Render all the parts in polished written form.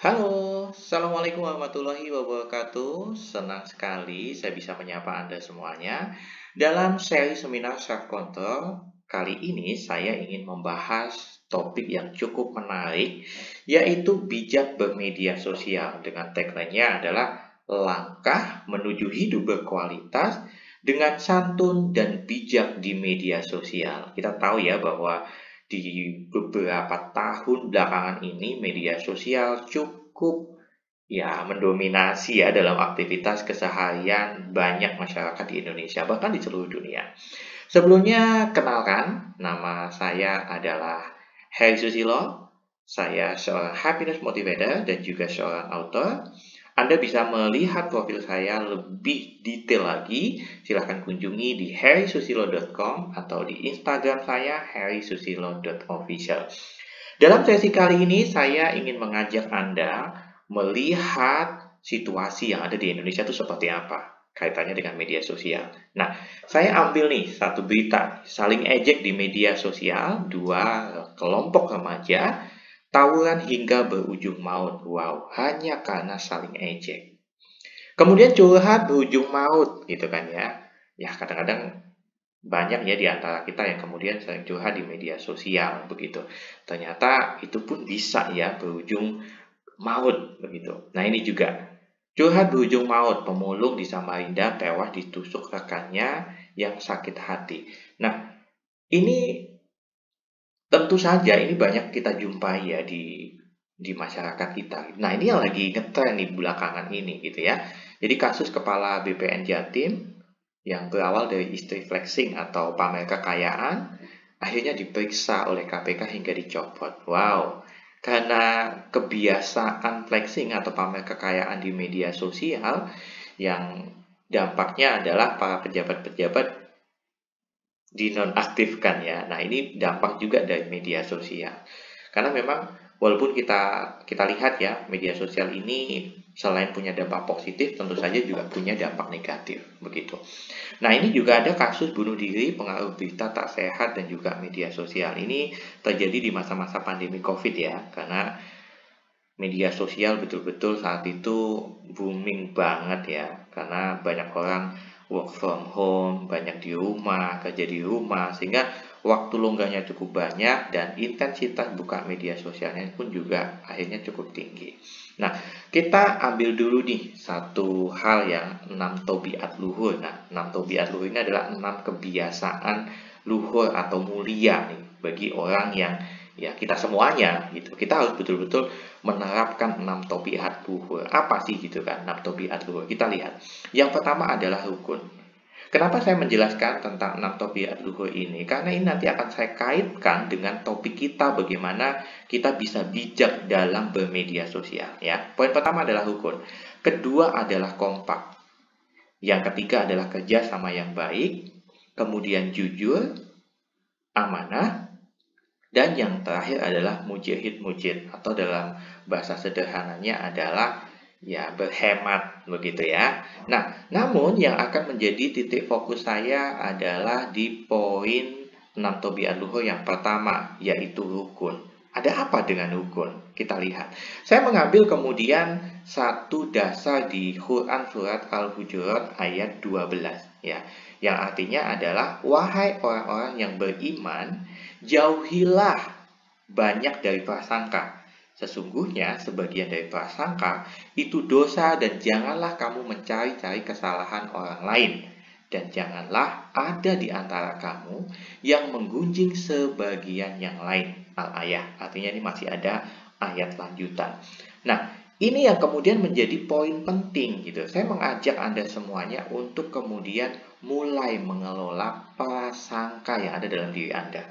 Halo, Assalamualaikum warahmatullahi wabarakatuh. Senang sekali saya bisa menyapa Anda semuanya. Dalam seri seminar Self Control, kali ini saya ingin membahas topik yang cukup menarik, yaitu bijak bermedia sosial. Dengan tagline-nya adalah langkah menuju hidup berkualitas dengan santun dan bijak di media sosial. Kita tahu ya bahwa di beberapa tahun belakangan ini media sosial cukup mendominasi ya dalam aktivitas keseharian banyak masyarakat di Indonesia, bahkan di seluruh dunia. Sebelumnya, kenalkan, nama saya adalah Heri Susilo. Saya seorang happiness motivator dan juga seorang author. Anda bisa melihat profil saya lebih detail lagi. Silahkan kunjungi di herisusilo.com atau di Instagram saya herisusilo.official. Dalam sesi kali ini saya ingin mengajak Anda melihat situasi yang ada di Indonesia itu seperti apa kaitannya dengan media sosial. Nah, saya ambil nih satu berita, saling ejek di media sosial, dua kelompok remaja tawuran hingga berujung maut. Wow, hanya karena saling ejek. Kemudian curhat berujung maut, gitu kan ya. Ya, kadang-kadang banyak ya di antara kita yang kemudian sering curhat di media sosial, begitu. Ternyata itu pun bisa ya berujung maut, begitu. Nah, ini juga. Curhat berujung maut, pemulung di Samarinda tewas ditusuk rekannya yang sakit hati. Nah, ini tentu saja ini banyak kita jumpai ya di masyarakat kita. Nah, ini yang lagi ngetren nih belakangan ini gitu ya. Jadi kasus kepala BPN Jatim yang berawal dari istri flexing atau pamer kekayaan akhirnya diperiksa oleh KPK hingga dicopot. Wow. Karena kebiasaan flexing atau pamer kekayaan di media sosial yang dampaknya adalah para pejabat-pejabat dinonaktifkan ya. Nah, ini dampak juga dari media sosial. Karena memang walaupun kita lihat ya, media sosial ini selain punya dampak positif, tentu saja juga punya dampak negatif, begitu. Nah, ini juga ada kasus bunuh diri, pengaruh berita tak sehat dan juga media sosial. Ini terjadi di masa-masa pandemi Covid ya, karena media sosial betul-betul saat itu booming banget ya, karena banyak orang work from home, banyak di rumah, kerja di rumah, sehingga waktu longgarnya cukup banyak dan intensitas buka media sosialnya pun juga akhirnya cukup tinggi. Nah, kita ambil dulu nih satu hal yang 6 tabiat luhur. Nah, 6 tabiat luhur ini adalah 6 kebiasaan luhur atau mulia nih bagi orang yang ya kita semuanya gitu. Kita harus betul-betul menerapkan 6 tabiat luhur. Apa sih gitu kan 6 tabiat luhur? Kita lihat. Yang pertama adalah rukun. Kenapa saya menjelaskan tentang 6 tabiat luhur ini? Karena ini nanti akan saya kaitkan dengan topik kita bagaimana kita bisa bijak dalam bermedia sosial ya. Poin pertama adalah rukun. Kedua adalah kompak. Yang ketiga adalah kerja sama yang baik, kemudian jujur, amanah, dan yang terakhir adalah mujahid atau dalam bahasa sederhananya adalah ya berhemat begitu ya. Nah, namun yang akan menjadi titik fokus saya adalah di poin 6 tabiat luhur yang pertama, yaitu rukun. Ada apa dengan rukun? Kita lihat. Saya mengambil kemudian satu dasar di Quran surat Al-Hujurat ayat 12 ya. Yang artinya adalah wahai orang-orang yang beriman, jauhilah banyak dari prasangka. Sesungguhnya sebagian dari prasangka itu dosa dan janganlah kamu mencari-cari kesalahan orang lain. Dan janganlah ada di antara kamu yang menggunjing sebagian yang lain. Al-ayah, artinya ini masih ada ayat lanjutan. Nah, ini yang kemudian menjadi poin penting gitu. Saya mengajak Anda semuanya untuk kemudian mulai mengelola prasangka yang ada dalam diri Anda.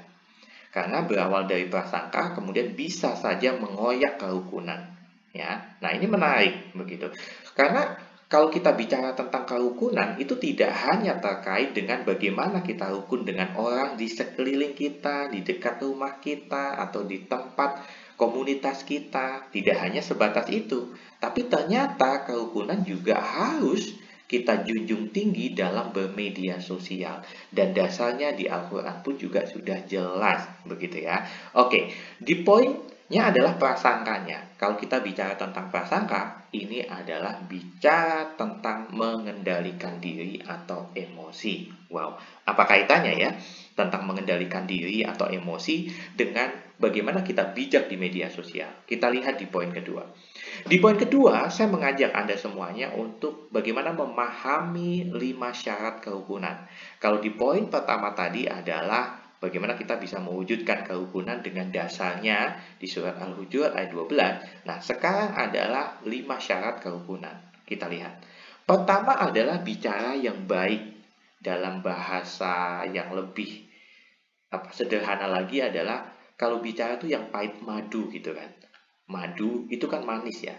Karena berawal dari prasangka kemudian bisa saja mengoyak kerukunan. Ya. Nah, ini menarik begitu. Karena kalau kita bicara tentang kerukunan itu tidak hanya terkait dengan bagaimana kita rukun dengan orang di sekeliling kita, di dekat rumah kita atau di tempat komunitas kita, tidak hanya sebatas itu. Tapi ternyata kerukunan juga harus kita junjung tinggi dalam bermedia sosial. Dan dasarnya di Al-Quran pun juga sudah jelas begitu ya. Oke, di poin adalah prasangkanya. Kalau kita bicara tentang prasangka, ini adalah bicara tentang mengendalikan diri atau emosi. Wow, apa kaitannya ya tentang mengendalikan diri atau emosi dengan bagaimana kita bijak di media sosial? Kita lihat di poin kedua. Di poin kedua, saya mengajak Anda semuanya untuk bagaimana memahami 5 syarat kerukunan. Kalau di poin pertama tadi adalah bagaimana kita bisa mewujudkan kerukunan dengan dasarnya di surat Al-Hujurat ayat 12. Nah, sekarang adalah 5 syarat kerukunan. Kita lihat. Pertama adalah bicara yang baik. Dalam bahasa yang lebih sederhana lagi adalah kalau bicara itu yang pahit madu gitu kan. Madu itu kan manis ya.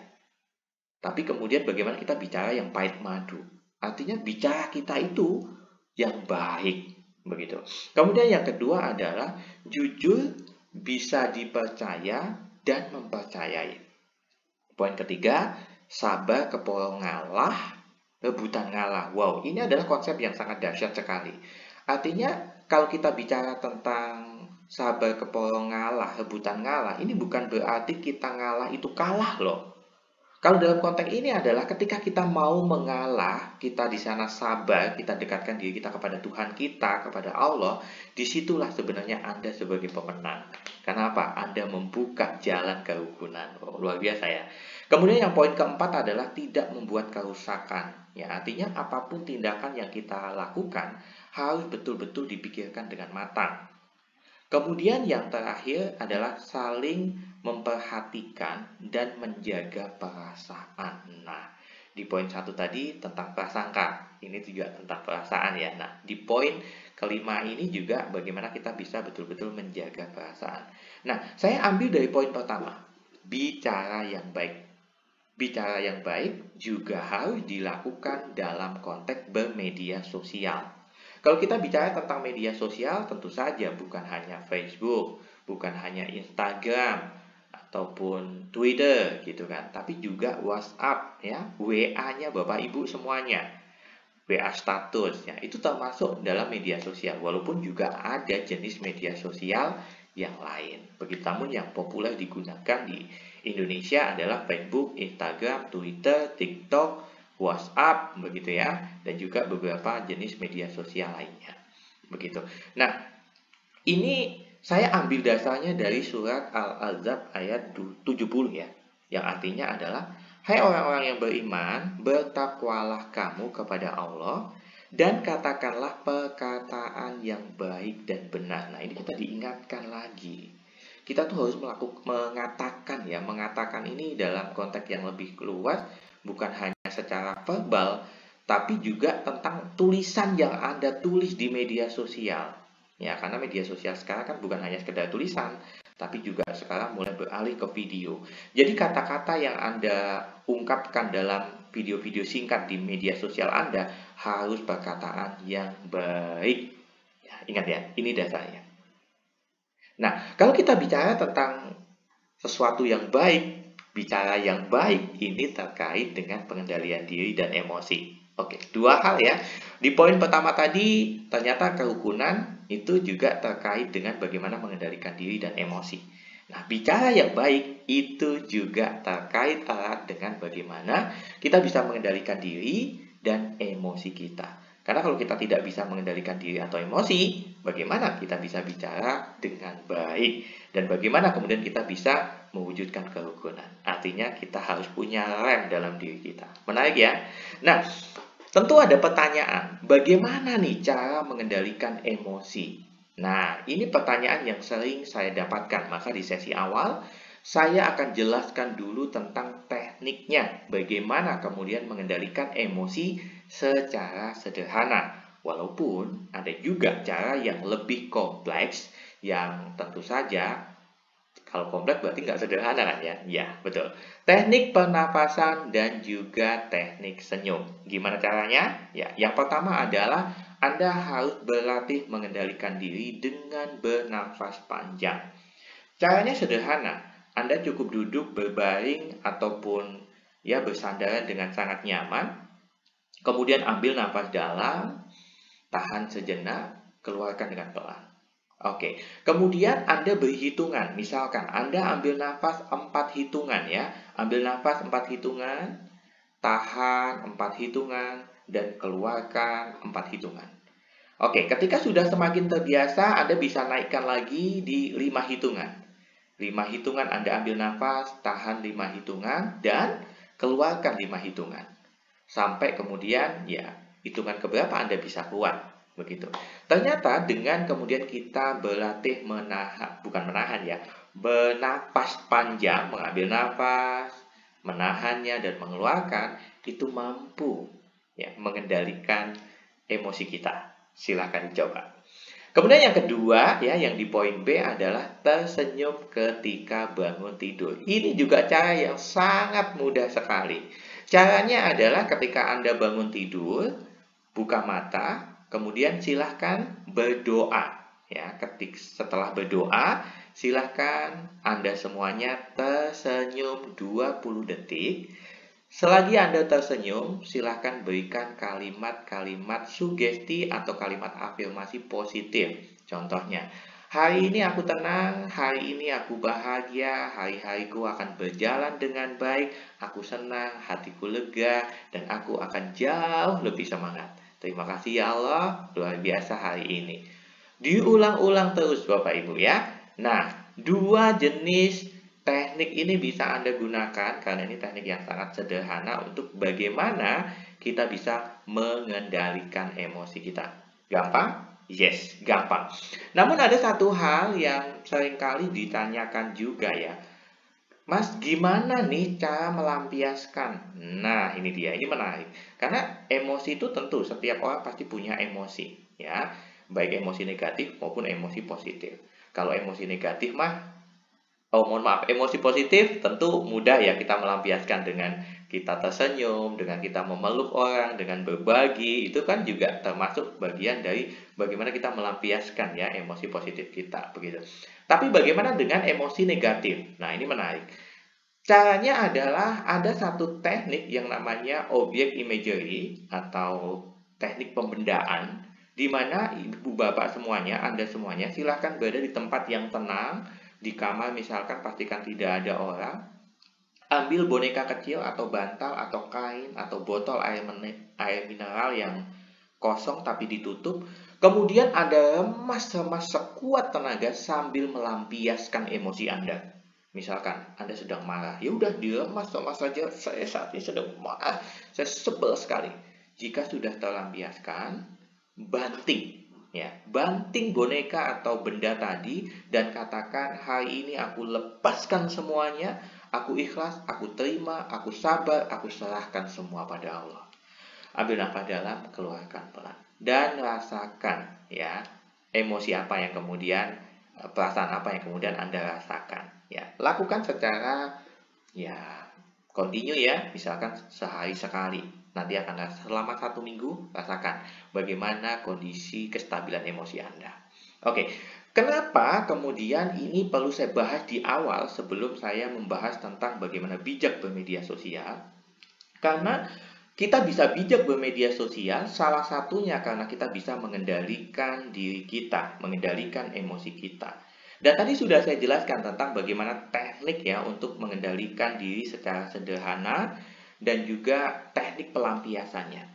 Tapi kemudian bagaimana kita bicara yang pahit madu? Artinya bicara kita itu yang baik. Begitu. Kemudian yang kedua adalah jujur, bisa dipercaya, dan mempercayai. Poin ketiga, sabar kepolong ngalah, rebutan ngalah. Wow, ini adalah konsep yang sangat dahsyat sekali. Artinya kalau kita bicara tentang sabar kepolong ngalah, rebutan ngalah, ini bukan berarti kita ngalah itu kalah loh. Kalau dalam konteks ini adalah ketika kita mau mengalah, kita di sana sabar, kita dekatkan diri kita kepada Tuhan kita, kepada Allah, disitulah sebenarnya Anda sebagai pemenang. Kenapa? Anda membuka jalan kerukunan. Oh, luar biasa ya. Kemudian yang poin keempat adalah tidak membuat kerusakan. Ya, artinya apapun tindakan yang kita lakukan harus betul-betul dipikirkan dengan matang. Kemudian yang terakhir adalah saling memperhatikan dan menjaga perasaan. Nah, di poin 1 tadi tentang prasangka, ini juga tentang perasaan ya. Nah, di poin kelima ini juga bagaimana kita bisa betul-betul menjaga perasaan. Nah, saya ambil dari poin pertama, bicara yang baik. Bicara yang baik juga harus dilakukan dalam konteks bermedia sosial. Kalau kita bicara tentang media sosial, tentu saja bukan hanya Facebook, bukan hanya Instagram, ataupun Twitter gitu kan, tapi juga WhatsApp ya, WA-nya Bapak Ibu semuanya, WA status ya, itu termasuk dalam media sosial, walaupun juga ada jenis media sosial yang lain. Begitu namun yang populer digunakan di Indonesia adalah Facebook, Instagram, Twitter, TikTok, WhatsApp begitu ya, dan juga beberapa jenis media sosial lainnya. Begitu. Nah, ini saya ambil dasarnya dari surat Al-Ahzab ayat 70 ya, yang artinya adalah, hai orang-orang yang beriman, bertakwalah kamu kepada Allah dan katakanlah perkataan yang baik dan benar. Nah, ini kita diingatkan lagi. Kita tuh harus mengatakan ini dalam konteks yang lebih luas, bukan hanya secara verbal, tapi juga tentang tulisan yang Anda tulis di media sosial. Ya, karena media sosial sekarang kan bukan hanya sekedar tulisan, tapi juga sekarang mulai beralih ke video. Jadi kata-kata yang Anda ungkapkan dalam video-video singkat di media sosial Anda harus perkataan yang baik. Ya, ingat ya, ini dasarnya. Nah, kalau kita bicara tentang sesuatu yang baik, bicara yang baik ini terkait dengan pengendalian diri dan emosi. Oke, dua hal ya. Di poin pertama tadi, ternyata kerukunan itu juga terkait dengan bagaimana mengendalikan diri dan emosi. Nah, bicara yang baik itu juga terkait erat dengan bagaimana kita bisa mengendalikan diri dan emosi kita. Karena kalau kita tidak bisa mengendalikan diri atau emosi, bagaimana kita bisa bicara dengan baik? Dan bagaimana kemudian kita bisa mewujudkan kerukunan? Artinya kita harus punya rem dalam diri kita. Menarik ya? Nah, tentu ada pertanyaan, bagaimana nih cara mengendalikan emosi? Nah, ini pertanyaan yang sering saya dapatkan. Maka di sesi awal, saya akan jelaskan dulu tentang tekniknya. Bagaimana kemudian mengendalikan emosi secara sederhana. Walaupun ada juga cara yang lebih kompleks, yang tentu saja kalau kompleks berarti nggak sederhana kan ya? Ya, betul. Teknik pernapasan dan juga teknik senyum. Gimana caranya? Ya, yang pertama adalah Anda harus berlatih mengendalikan diri dengan bernafas panjang. Caranya sederhana. Anda cukup duduk berbaring ataupun ya bersandar dengan sangat nyaman. Kemudian ambil nafas dalam, tahan sejenak, keluarkan dengan pelan. Oke, kemudian Anda berhitungan. Misalkan Anda ambil nafas 4 hitungan ya. Ambil nafas 4 hitungan, tahan 4 hitungan, dan keluarkan 4 hitungan. Oke, ketika sudah semakin terbiasa, Anda bisa naikkan lagi di 5 hitungan. 5 hitungan Anda ambil nafas, tahan 5 hitungan, dan keluarkan 5 hitungan. Sampai kemudian ya, hitungan keberapa Anda bisa keluar. Begitu. Ternyata dengan kemudian kita berlatih menahan, bukan menahan ya, bernapas panjang, mengambil nafas, menahannya dan mengeluarkan, itu mampu ya mengendalikan emosi kita. Silakan dicoba. Kemudian yang kedua ya, yang di poin B adalah tersenyum ketika bangun tidur. Ini juga cara yang sangat mudah sekali. Caranya adalah ketika Anda bangun tidur, buka mata, kemudian silahkan berdoa. Ya, setelah berdoa, silahkan Anda semuanya tersenyum 20 detik. Selagi Anda tersenyum, silahkan berikan kalimat-kalimat sugesti atau kalimat afirmasi positif. Contohnya, hari ini aku tenang, hari ini aku bahagia, hari-hariku akan berjalan dengan baik, aku senang, hatiku lega, dan aku akan jauh lebih semangat. Terima kasih ya Allah, luar biasa hari ini. Diulang-ulang terus Bapak Ibu ya. Nah, dua jenis teknik ini bisa Anda gunakan karena ini teknik yang sangat sederhana untuk bagaimana kita bisa mengendalikan emosi kita. Gampang? Yes, gampang. Namun ada satu hal yang seringkali ditanyakan juga ya. Mas, gimana nih cara melampiaskan? Nah, ini dia, ini menarik. Karena emosi itu tentu setiap orang pasti punya emosi, ya. Baik emosi negatif maupun emosi positif. Kalau emosi negatif mah, mohon maaf, emosi positif tentu mudah ya kita melampiaskan dengan kita tersenyum, dengan kita memeluk orang, dengan berbagi, itu kan juga termasuk bagian dari bagaimana kita melampiaskan ya emosi positif kita, begitu. Tapi bagaimana dengan emosi negatif? Nah, ini menarik. Caranya adalah ada satu teknik yang namanya object imagery atau teknik pembendaan, di mana ibu bapak semuanya, Anda semuanya silahkan berada di tempat yang tenang, di kamar misalkan pastikan tidak ada orang, ambil boneka kecil atau bantal atau kain atau botol air mineral yang kosong tapi ditutup, kemudian Anda remas-remas sekuat tenaga sambil melampiaskan emosi Anda. Misalkan Anda sedang marah, ya udah diremas-remas saja. Saya saat ini sedang marah, saya sebel sekali. Jika sudah terlampiaskan, banting, ya, banting boneka atau benda tadi dan katakan hari ini aku lepaskan semuanya, aku ikhlas, aku terima, aku sabar, aku serahkan semua pada Allah. Ambil nafas dalam, keluarkan pelan, dan rasakan ya emosi apa yang kemudian perasaan apa yang kemudian Anda rasakan. Ya, lakukan secara ya continue ya, misalkan sehari sekali. Nanti akan selama 1 minggu rasakan bagaimana kondisi kestabilan emosi Anda. Oke, kenapa kemudian ini perlu saya bahas di awal sebelum saya membahas tentang bagaimana bijak bermedia sosial? Karena kita bisa bijak bermedia sosial, salah satunya karena kita bisa mengendalikan diri kita, mengendalikan emosi kita. Dan tadi sudah saya jelaskan tentang bagaimana teknik ya untuk mengendalikan diri secara sederhana dan juga teknik pelampiasannya.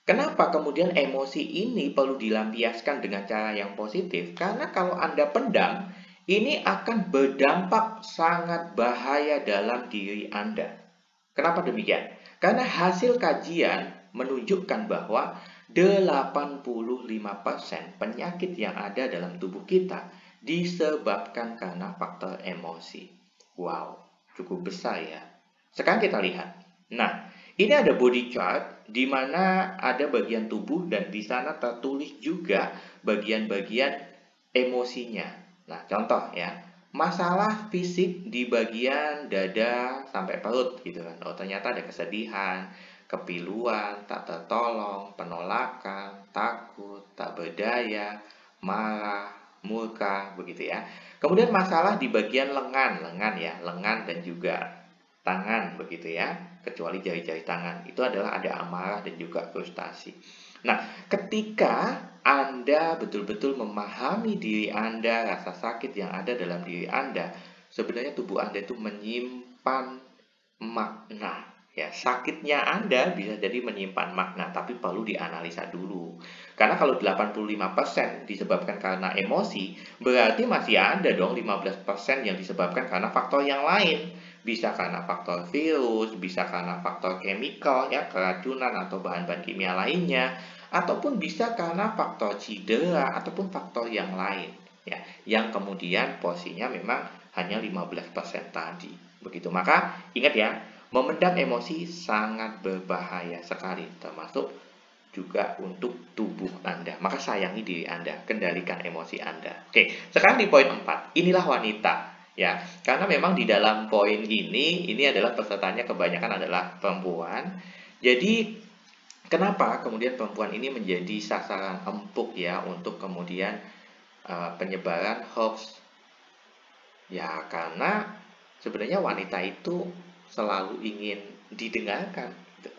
Kenapa kemudian emosi ini perlu dilampiaskan dengan cara yang positif? Karena kalau Anda pendam, ini akan berdampak sangat bahaya dalam diri Anda. Kenapa demikian? Karena hasil kajian menunjukkan bahwa 85% penyakit yang ada dalam tubuh kita disebabkan karena faktor emosi. Wow, cukup besar ya. Sekarang kita lihat. Nah, ini ada body chart di mana ada bagian tubuh dan di sana tertulis juga bagian-bagian emosinya. Nah, contoh ya, masalah fisik di bagian dada sampai perut gitu kan. Oh, ternyata ada kesedihan, kepiluan, tak tertolong, penolakan, takut, tak berdaya, marah, murka, begitu ya. Kemudian masalah di bagian lengan ya, lengan dan juga tangan begitu ya, kecuali jari-jari tangan. Itu adalah ada amarah dan juga frustasi. Nah, ketika Anda betul-betul memahami diri Anda, rasa sakit yang ada dalam diri Anda, sebenarnya tubuh Anda itu menyimpan makna. Ya, sakitnya Anda bisa jadi menyimpan makna, tapi perlu dianalisa dulu. Karena kalau 85% disebabkan karena emosi, berarti masih ada dong 15% yang disebabkan karena faktor yang lain. Bisa karena faktor virus, bisa karena faktor chemical, ya, keracunan atau bahan-bahan kimia lainnya, ataupun bisa karena faktor cedera ataupun faktor yang lain, ya, yang kemudian porsinya memang hanya 15% tadi. Begitu. Maka ingat ya, memendam emosi sangat berbahaya sekali, termasuk juga untuk tubuh Anda. Maka sayangi diri Anda, kendalikan emosi Anda. Oke, sekarang di poin 4. Inilah wanita. Ya, karena memang di dalam poin ini adalah pesertanya kebanyakan adalah perempuan. Jadi, kenapa kemudian perempuan ini menjadi sasaran empuk ya untuk kemudian penyebaran hoax? Ya, karena sebenarnya wanita itu selalu ingin didengarkan, gitu.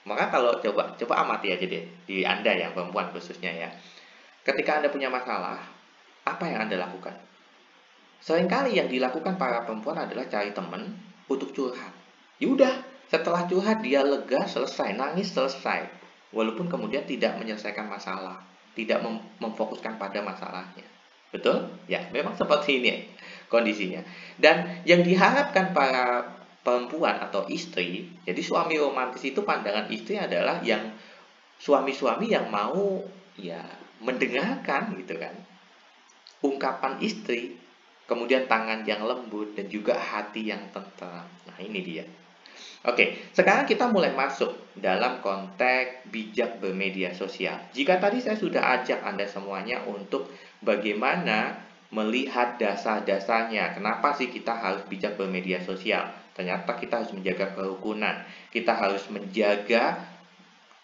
Maka kalau coba amati aja deh di Anda ya, perempuan khususnya ya. Ketika Anda punya masalah, apa yang Anda lakukan? Seringkali yang dilakukan para perempuan adalah cari teman untuk curhat. Yaudah, setelah curhat dia lega, selesai, nangis, selesai. Walaupun kemudian tidak menyelesaikan masalah, tidak memfokuskan pada masalahnya. Betul? Ya, memang seperti ini kondisinya. Dan yang diharapkan para perempuan atau istri, jadi suami romantis itu pandangan istri adalah yang suami-suami yang mau ya mendengarkan gitu kan ungkapan istri, kemudian tangan yang lembut dan juga hati yang tenteram. Nah, ini dia. Oke, sekarang kita mulai masuk dalam konteks bijak bermedia sosial. Jika tadi saya sudah ajak Anda semuanya untuk bagaimana melihat dasar-dasarnya, kenapa sih kita harus bijak bermedia sosial? Ternyata kita harus menjaga kerukunan, kita harus menjaga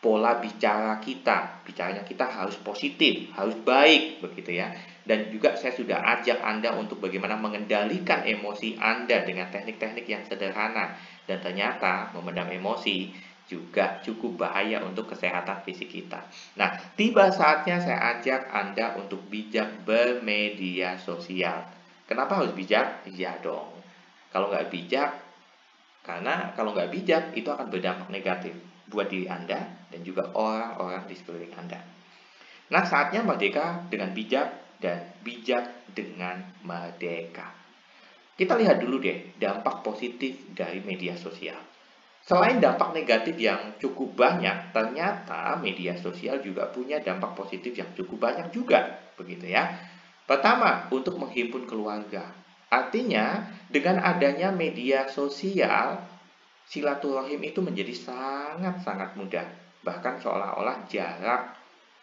pola bicara kita, bicaranya kita harus positif, harus baik, begitu ya. Dan juga saya sudah ajak Anda untuk bagaimana mengendalikan emosi Anda dengan teknik-teknik yang sederhana. Dan ternyata memendam emosi juga cukup bahaya untuk kesehatan fisik kita. Nah, tiba saatnya saya ajak Anda untuk bijak bermedia sosial. Kenapa harus bijak? Iya dong. Kalau nggak bijak, karena kalau nggak bijak, itu akan berdampak negatif buat diri Anda dan juga orang-orang di sekeliling Anda. Nah, saatnya merdeka dengan bijak dan bijak dengan merdeka. Kita lihat dulu deh dampak positif dari media sosial. Selain dampak negatif yang cukup banyak, ternyata media sosial juga punya dampak positif yang cukup banyak juga, begitu ya. Pertama, untuk menghimpun keluarga. Artinya, dengan adanya media sosial, silaturahim itu menjadi sangat-sangat mudah. Bahkan seolah-olah jarak,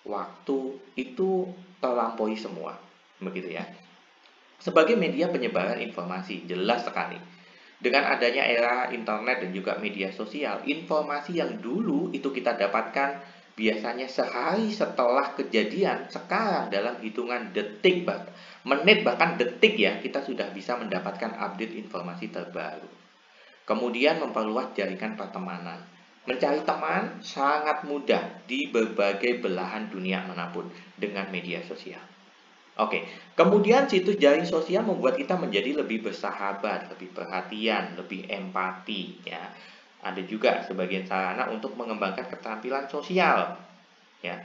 waktu itu terlampaui semua. Begitu ya. Sebagai media penyebaran informasi, jelas sekali. Dengan adanya era internet dan juga media sosial, informasi yang dulu itu kita dapatkan biasanya sehari setelah kejadian, sekarang dalam hitungan detik, menit bahkan detik ya, kita sudah bisa mendapatkan update informasi terbaru. Kemudian memperluas jaringan pertemanan. Mencari teman sangat mudah di berbagai belahan dunia manapun dengan media sosial. Oke, kemudian situs jaring sosial membuat kita menjadi lebih bersahabat, lebih perhatian, lebih empati, ya. Ada juga sebagian sarana untuk mengembangkan keterampilan sosial, ya.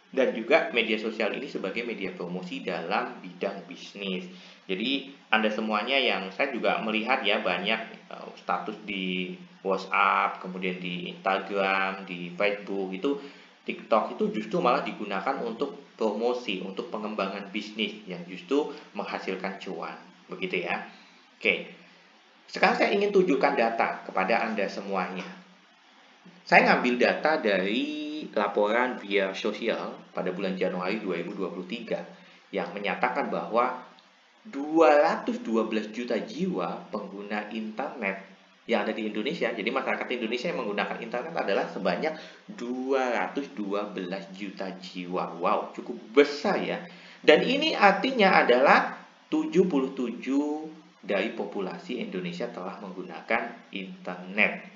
Dan juga media sosial ini sebagai media promosi dalam bidang bisnis. Jadi Anda semuanya yang saya juga melihat ya banyak status di WhatsApp, kemudian di Instagram, di Facebook itu TikTok itu justru malah digunakan untuk promosi, untuk pengembangan bisnis yang justru menghasilkan cuan. Begitu ya. Oke. Sekarang saya ingin tunjukkan data kepada Anda semuanya. Saya ngambil data dari laporan via sosial pada bulan Januari 2023 yang menyatakan bahwa 212 juta jiwa pengguna internet yang ada di Indonesia. Jadi masyarakat Indonesia yang menggunakan internet adalah sebanyak 212 juta jiwa. Wow, cukup besar ya. Dan ini artinya adalah 77 dari populasi Indonesia telah menggunakan internet.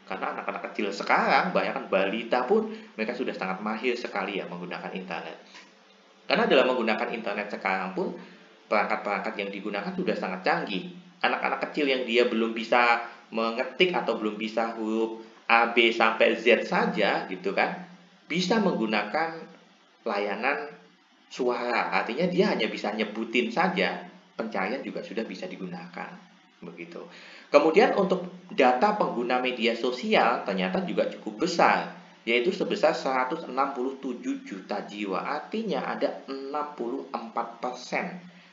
Karena anak-anak kecil sekarang, bahkan balita pun, mereka sudah sangat mahir sekali ya menggunakan internet. Karena dalam menggunakan internet sekarang pun, perangkat-perangkat yang digunakan sudah sangat canggih. Anak-anak kecil yang dia belum bisa mengetik atau belum bisa huruf A, B, sampai Z saja gitu kan, bisa menggunakan layanan suara. Artinya dia hanya bisa nyebutin saja, pencarian juga sudah bisa digunakan. Begitu. Kemudian untuk data pengguna media sosial ternyata juga cukup besar, yaitu sebesar 167 juta jiwa. Artinya ada 64%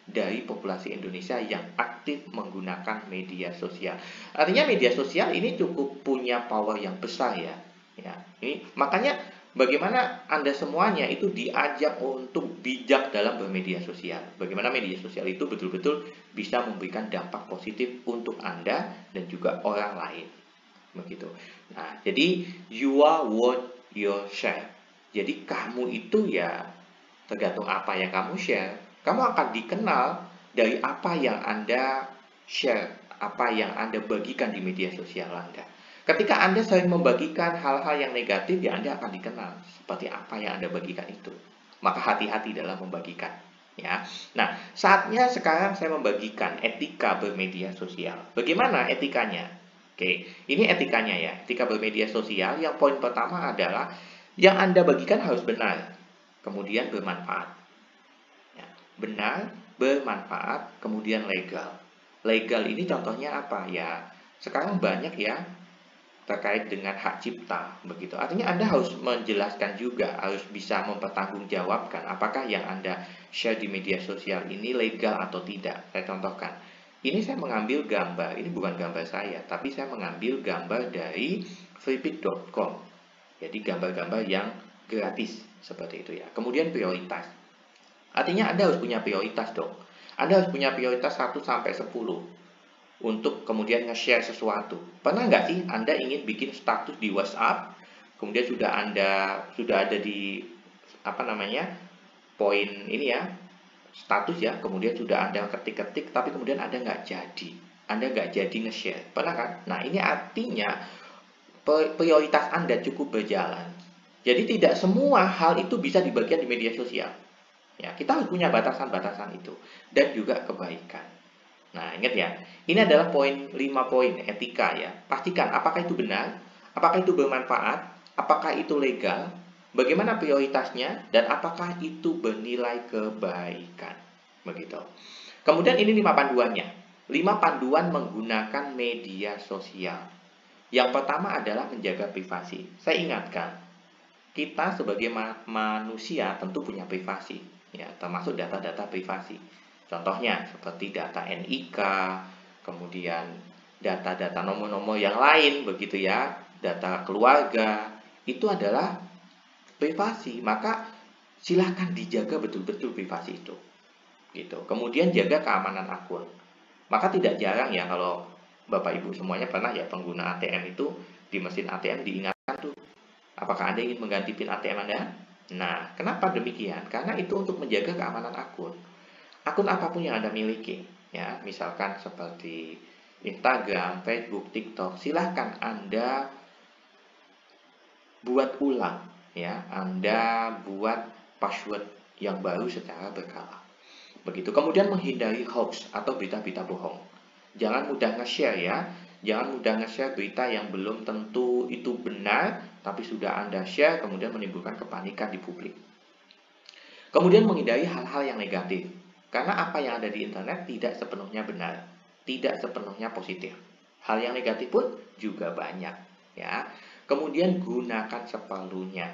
dari populasi Indonesia yang aktif menggunakan media sosial. Artinya media sosial ini cukup punya power yang besar ya. Ya, ini makanya bagaimana Anda semuanya itu diajak untuk bijak dalam bermedia sosial. Bagaimana media sosial itu betul-betul bisa memberikan dampak positif untuk Anda dan juga orang lain. Begitu. Nah, jadi you are what you share. Jadi kamu itu ya tergantung apa yang kamu share. Kamu akan dikenal dari apa yang Anda share, apa yang Anda bagikan di media sosial Anda. Ketika Anda sering membagikan hal-hal yang negatif, ya Anda akan dikenal seperti apa yang Anda bagikan itu. Maka hati-hati dalam membagikan. Ya. Nah, saatnya sekarang saya membagikan etika bermedia sosial. Bagaimana etikanya? Oke, ini etikanya ya. Etika bermedia sosial yang poin pertama adalah yang Anda bagikan harus benar, kemudian bermanfaat. Benar, bermanfaat, kemudian legal. Legal ini contohnya apa ya? Sekarang banyak ya terkait dengan hak cipta begitu. Artinya Anda harus menjelaskan juga, harus bisa mempertanggungjawabkan apakah yang Anda share di media sosial ini legal atau tidak. Saya contohkan. Ini saya mengambil gambar, ini bukan gambar saya, tapi saya mengambil gambar dari freepik.com. Jadi gambar-gambar yang gratis seperti itu ya. Kemudian prioritas. Artinya Anda harus punya prioritas dong. Anda harus punya prioritas 1 sampai 10 untuk kemudian nge-share sesuatu. Pernah nggak sih Anda ingin bikin status di WhatsApp, kemudian sudah ada di poin ini ya, status ya, kemudian sudah Anda ketik-ketik, tapi kemudian Anda nggak jadi. Anda nggak jadi nge-share. Pernah kan? Nah, ini artinya prioritas Anda cukup berjalan. Jadi tidak semua hal itu bisa dibagikan di media sosial. Ya, kita harus punya batasan-batasan itu dan juga kebaikan. Nah, ingat ya, ini adalah 5 poin etika ya. Pastikan apakah itu benar, apakah itu bermanfaat, apakah itu legal, bagaimana prioritasnya, dan apakah itu bernilai kebaikan. Begitu. Kemudian ini 5 panduannya. 5 panduan menggunakan media sosial. Yang pertama adalah menjaga privasi. Saya ingatkan, kita sebagai manusia tentu punya privasi. Ya, termasuk data-data privasi. Contohnya seperti data NIK, kemudian data-data nomor-nomor yang lain begitu ya, data keluarga, itu adalah privasi. Maka silahkan dijaga betul-betul privasi itu. Gitu. Kemudian jaga keamanan akun. Maka tidak jarang ya kalau Bapak Ibu semuanya pernah ya pengguna ATM itu di mesin ATM diingatkan tuh, apakah Anda ingin mengganti PIN ATM Anda? Nah, kenapa demikian? Karena itu untuk menjaga keamanan akun. Akun apapun yang Anda miliki, ya, misalkan seperti Instagram, Facebook, TikTok, silahkan Anda buat ulang, ya, Anda buat password yang baru secara berkala. Begitu. Kemudian menghindari hoax atau berita-berita bohong. Jangan mudah nge-share ya. Jangan mudah nge-share berita yang belum tentu itu benar, tapi sudah Anda share, kemudian menimbulkan kepanikan di publik. Kemudian menghindari hal-hal yang negatif. Karena apa yang ada di internet tidak sepenuhnya benar, tidak sepenuhnya positif. Hal yang negatif pun juga banyak. Ya. Kemudian gunakan seperlunya.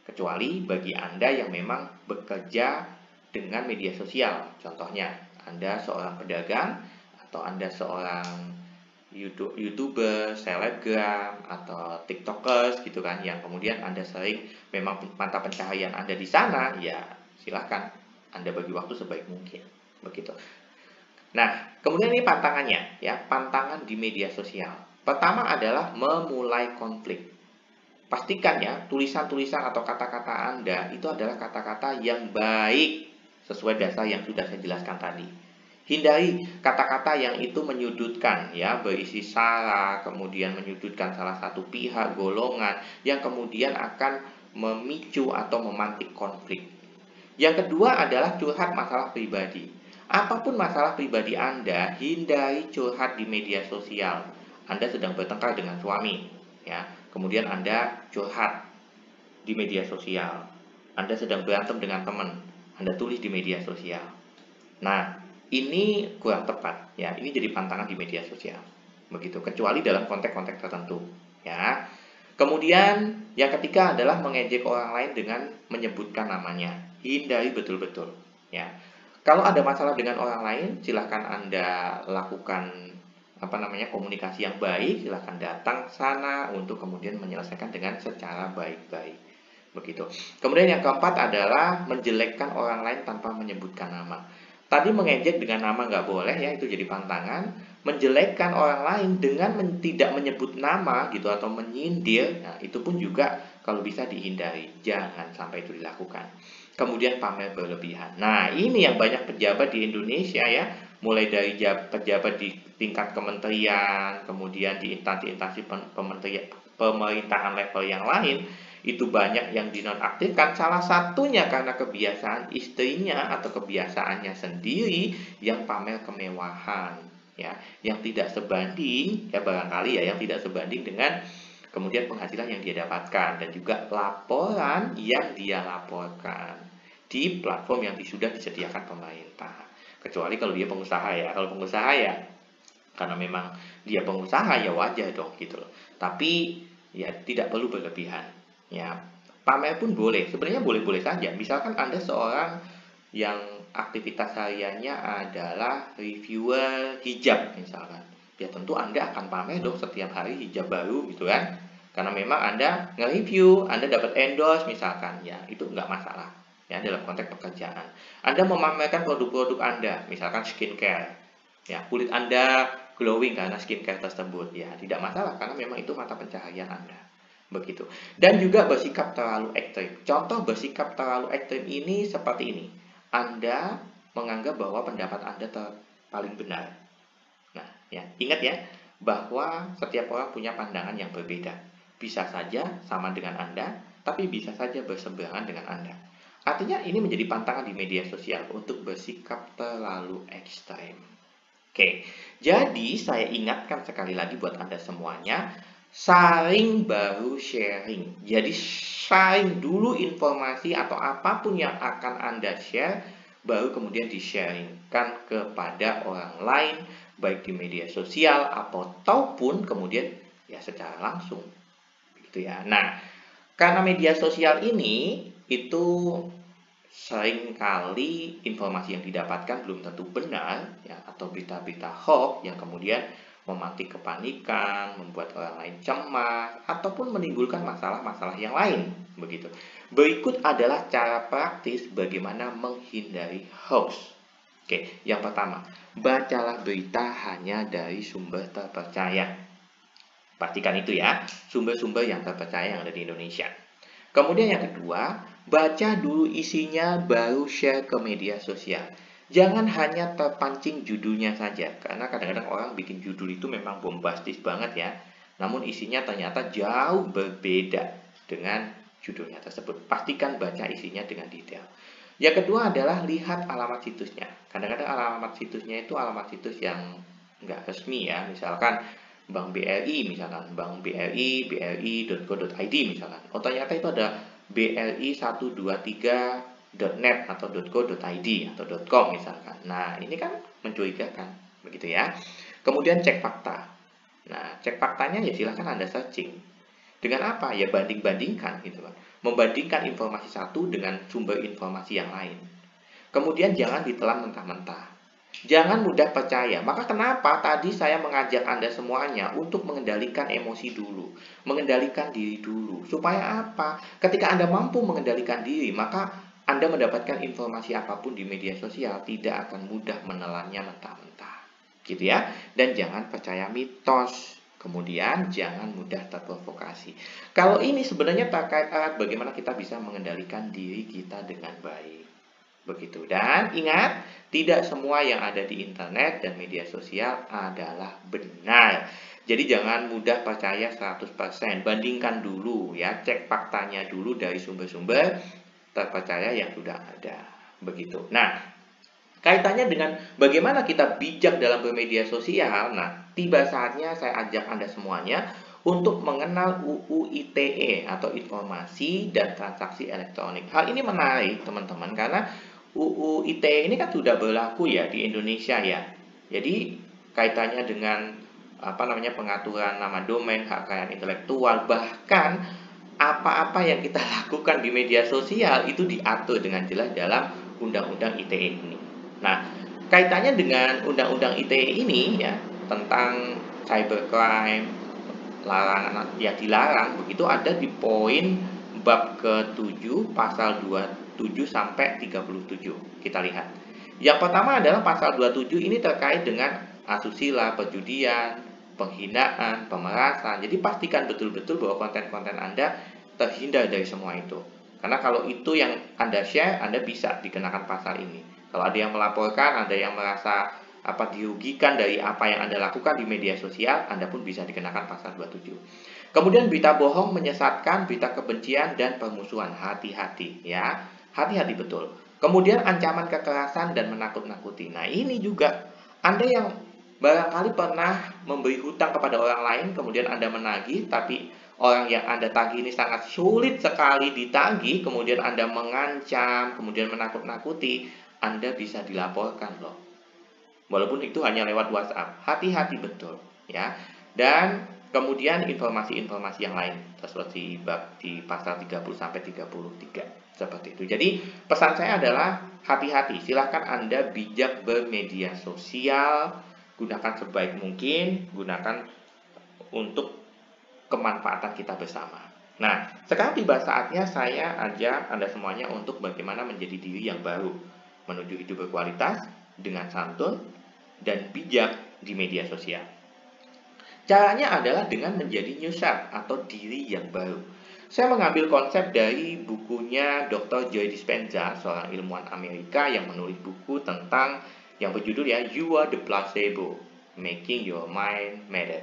Kecuali bagi Anda yang memang bekerja dengan media sosial. Contohnya, Anda seorang pedagang, atau Anda seorang YouTuber, selebgram, atau TikTokers gitu kan, yang kemudian Anda sering memang mata pencaharian Anda di sana, ya silahkan Anda bagi waktu sebaik mungkin. Begitu. Nah, kemudian ini pantangannya ya, pantangan di media sosial. Pertama adalah memulai konflik. Pastikan ya, tulisan-tulisan atau kata-kata Anda itu adalah kata-kata yang baik sesuai dasar yang sudah saya jelaskan tadi. Hindari kata-kata yang itu menyudutkan ya, berisi sara, kemudian menyudutkan salah satu pihak, golongan yang kemudian akan memicu atau memantik konflik. Yang kedua adalah curhat masalah pribadi. Apapun masalah pribadi Anda, hindari curhat di media sosial. Anda sedang bertengkar dengan suami, ya. Kemudian Anda curhat di media sosial. Anda sedang berantem dengan teman, Anda tulis di media sosial. Nah, ini kurang tepat ya. Ini jadi pantangan di media sosial. Begitu, kecuali dalam konteks-konteks tertentu, ya. Kemudian yang ketiga adalah mengejek orang lain dengan menyebutkan namanya. Hindari betul-betul, ya. Kalau ada masalah dengan orang lain, silahkan Anda lakukan komunikasi yang baik, silahkan datang sana untuk kemudian menyelesaikan dengan secara baik-baik. Begitu. Kemudian yang keempat adalah menjelekkan orang lain tanpa menyebutkan nama. Tadi mengejek dengan nama nggak boleh ya, itu jadi pantangan. Menjelekkan orang lain dengan tidak menyebut nama gitu atau menyindir, nah itu pun juga kalau bisa dihindari, jangan sampai itu dilakukan. Kemudian pamer berlebihan. Nah ini yang banyak pejabat di Indonesia ya, mulai dari pejabat di tingkat kementerian, kemudian di instansi-instansi pemerintahan level yang lain, itu banyak yang dinonaktifkan. Salah satunya karena kebiasaan istrinya atau kebiasaannya sendiri yang pamer kemewahan, ya, yang tidak sebanding ya, barangkali ya, yang tidak sebanding dengan kemudian penghasilan yang dia dapatkan dan juga laporan yang dia laporkan di platform yang sudah disediakan pemerintah. Kecuali kalau dia pengusaha ya, kalau pengusaha ya karena memang dia pengusaha ya wajar dong gitu loh. Tapi ya tidak perlu berlebihan. Ya, pamer pun boleh, sebenarnya boleh-boleh saja. Misalkan Anda seorang yang aktivitas hariannya adalah reviewer hijab misalkan. Ya tentu Anda akan pamer dong setiap hari hijab baru gitu kan. Karena memang Anda nge-review, Anda dapat endorse misalkan, ya itu nggak masalah. Ya dalam konteks pekerjaan. Anda memamerkan produk-produk Anda, misalkan skincare. Ya, kulit Anda glowing karena skincare tersebut. Ya, tidak masalah karena memang itu mata pencaharian Anda. Begitu. Dan juga bersikap terlalu ekstrim. Contoh bersikap terlalu ekstrim ini seperti ini. Anda menganggap bahwa pendapat Anda paling benar. Nah, ya, ingat ya, bahwa setiap orang punya pandangan yang berbeda. Bisa saja sama dengan Anda, tapi bisa saja berseberangan dengan Anda. Artinya ini menjadi pantangan di media sosial untuk bersikap terlalu ekstrem. Oke, jadi saya ingatkan sekali lagi buat Anda semuanya, saring baru sharing. Jadi sharing dulu informasi atau apapun yang akan Anda share, baru kemudian di-sharingkan kepada orang lain, baik di media sosial ataupun kemudian ya secara langsung. Gitu ya. Nah, karena media sosial ini itu seringkali informasi yang didapatkan belum tentu benar ya, atau berita-berita hoax yang kemudian memantik kepanikan, membuat orang lain cemas ataupun menimbulkan masalah-masalah yang lain begitu. Berikut adalah cara praktis bagaimana menghindari hoax. Oke, yang pertama, bacalah berita hanya dari sumber terpercaya. Pastikan itu ya, sumber-sumber yang terpercaya yang ada di Indonesia. Kemudian yang kedua, baca dulu isinya baru share ke media sosial. Jangan hanya terpancing judulnya saja, karena kadang-kadang orang bikin judul itu memang bombastis banget ya. Namun isinya ternyata jauh berbeda dengan judulnya tersebut. Pastikan baca isinya dengan detail. Yang kedua adalah lihat alamat situsnya. Kadang-kadang alamat situsnya itu alamat situs yang nggak resmi ya. Misalkan Bank BRI misalkan, Bank BRI, bri.co.id misalkan. Oh ternyata itu ada bri123.net atau .co.id atau .com misalkan. Nah ini kan mencurigakan, begitu ya. Kemudian cek fakta. Nah cek faktanya ya silahkan Anda searching. Dengan apa? Ya banding-bandingkan gitu kan. Membandingkan informasi satu dengan sumber informasi yang lain. Kemudian jangan ditelan mentah-mentah. Jangan mudah percaya. Maka kenapa tadi saya mengajak Anda semuanya untuk mengendalikan emosi dulu, mengendalikan diri dulu. Supaya apa? Ketika Anda mampu mengendalikan diri, maka Anda mendapatkan informasi apapun di media sosial tidak akan mudah menelannya mentah-mentah. Gitu ya. Dan jangan percaya mitos. Kemudian jangan mudah terprovokasi. Kalau ini sebenarnya terkait bagaimana kita bisa mengendalikan diri kita dengan baik. Begitu. Dan ingat, tidak semua yang ada di internet dan media sosial adalah benar. Jadi jangan mudah percaya 100%. Bandingkan dulu ya, cek faktanya dulu dari sumber-sumber terpercaya yang sudah ada. Begitu. Nah, kaitannya dengan bagaimana kita bijak dalam bermedia sosial. Nah, tiba saatnya saya ajak Anda semuanya untuk mengenal UU ITE atau Informasi dan Transaksi Elektronik. Hal ini menarik teman-teman karena UU ITE ini kan sudah berlaku ya di Indonesia ya. Jadi kaitannya dengan pengaturan nama domain, hak kekayaan intelektual, bahkan apa-apa yang kita lakukan di media sosial itu diatur dengan jelas dalam Undang-Undang ITE ini. Nah, kaitannya dengan Undang-Undang ITE ini ya tentang cybercrime, larangan yang dilarang begitu ada di poin bab ke-7 pasal 27 sampai 37. Kita lihat. Yang pertama adalah pasal 27 ini terkait dengan asusila, perjudian, penghinaan, pemerasan. Jadi pastikan betul-betul bahwa konten-konten Anda terhindar dari semua itu. Karena kalau itu yang Anda share, Anda bisa dikenakan pasal ini. Kalau ada yang melaporkan, ada yang merasa dirugikan dari apa yang Anda lakukan di media sosial, Anda pun bisa dikenakan pasal 27. Kemudian berita bohong, menyesatkan, berita kebencian dan permusuhan. Hati-hati ya. Hati-hati betul. Kemudian ancaman kekerasan dan menakut-nakuti. Nah, ini juga Anda yang barangkali pernah memberi hutang kepada orang lain, kemudian Anda menagih, tapi orang yang Anda tagih ini sangat sulit sekali ditagih, kemudian Anda mengancam, kemudian menakut-nakuti, Anda bisa dilaporkan loh. Walaupun itu hanya lewat WhatsApp. Hati-hati betul ya. Dan kemudian informasi-informasi yang lain seperti di pasal 30 sampai 33 seperti itu. Jadi pesan saya adalah hati-hati. Silahkan Anda bijak bermedia sosial, gunakan sebaik mungkin, gunakan untuk kemanfaatan kita bersama. Nah, sekarang tiba saatnya saya ajak Anda semuanya untuk bagaimana menjadi diri yang baru, menuju hidup berkualitas dengan santun dan bijak di media sosial. Caranya adalah dengan menjadi new self atau diri yang baru. Saya mengambil konsep dari bukunya Dr. Joe Dispenza, seorang ilmuwan Amerika yang menulis buku tentang yang berjudul ya You Are the Placebo, Making Your Mind Matter.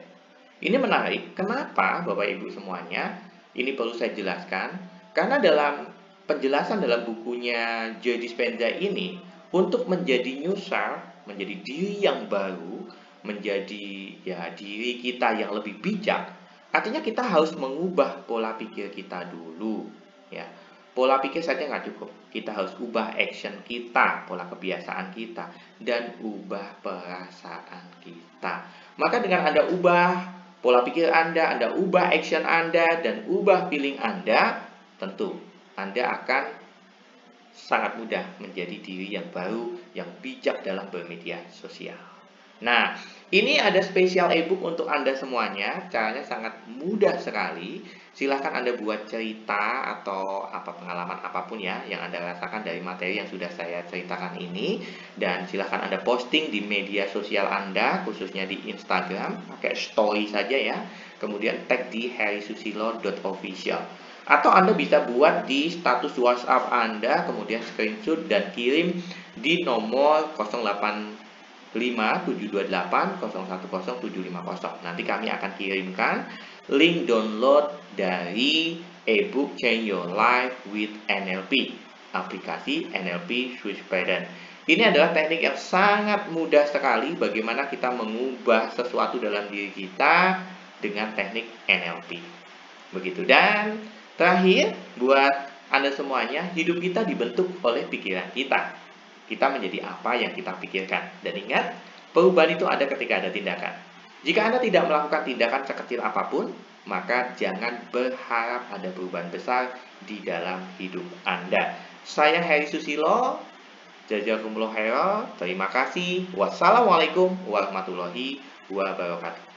Ini menarik. Kenapa Bapak Ibu semuanya? Ini perlu saya jelaskan karena dalam penjelasan dalam bukunya Joe Dispenza ini, untuk menjadi new self, menjadi diri yang baru, menjadi ya diri kita yang lebih bijak, artinya kita harus mengubah pola pikir kita dulu ya. Pola pikir saja nggak cukup, kita harus ubah action kita, pola kebiasaan kita, dan ubah perasaan kita. Maka dengan Anda ubah pola pikir Anda ubah action Anda, dan ubah feeling Anda, tentu Anda akan sangat mudah menjadi diri yang baru, yang bijak dalam bermedia sosial. Nah, ini ada spesial ebook untuk Anda semuanya. Caranya sangat mudah sekali. Silahkan Anda buat cerita atau pengalaman apapun ya yang Anda rasakan dari materi yang sudah saya ceritakan ini. Dan silahkan Anda posting di media sosial Anda, khususnya di Instagram, pakai story saja ya. Kemudian tag di herisusilo.official. Atau Anda bisa buat di status WhatsApp Anda, kemudian screenshot dan kirim di nomor 085728010750. Nanti kami akan kirimkan link download dari ebook Change Your Life with NLP, aplikasi NLP Switch Pattern. Ini adalah teknik yang sangat mudah sekali bagaimana kita mengubah sesuatu dalam diri kita dengan teknik NLP. Begitu. Dan terakhir, buat Anda semuanya, hidup kita dibentuk oleh pikiran kita. Kita menjadi apa yang kita pikirkan. Dan ingat, perubahan itu ada ketika ada tindakan. Jika Anda tidak melakukan tindakan sekecil apapun, maka jangan berharap ada perubahan besar di dalam hidup Anda. Saya Heri Susilo, jazakumullah khairan. Terima kasih. Wassalamualaikum warahmatullahi wabarakatuh.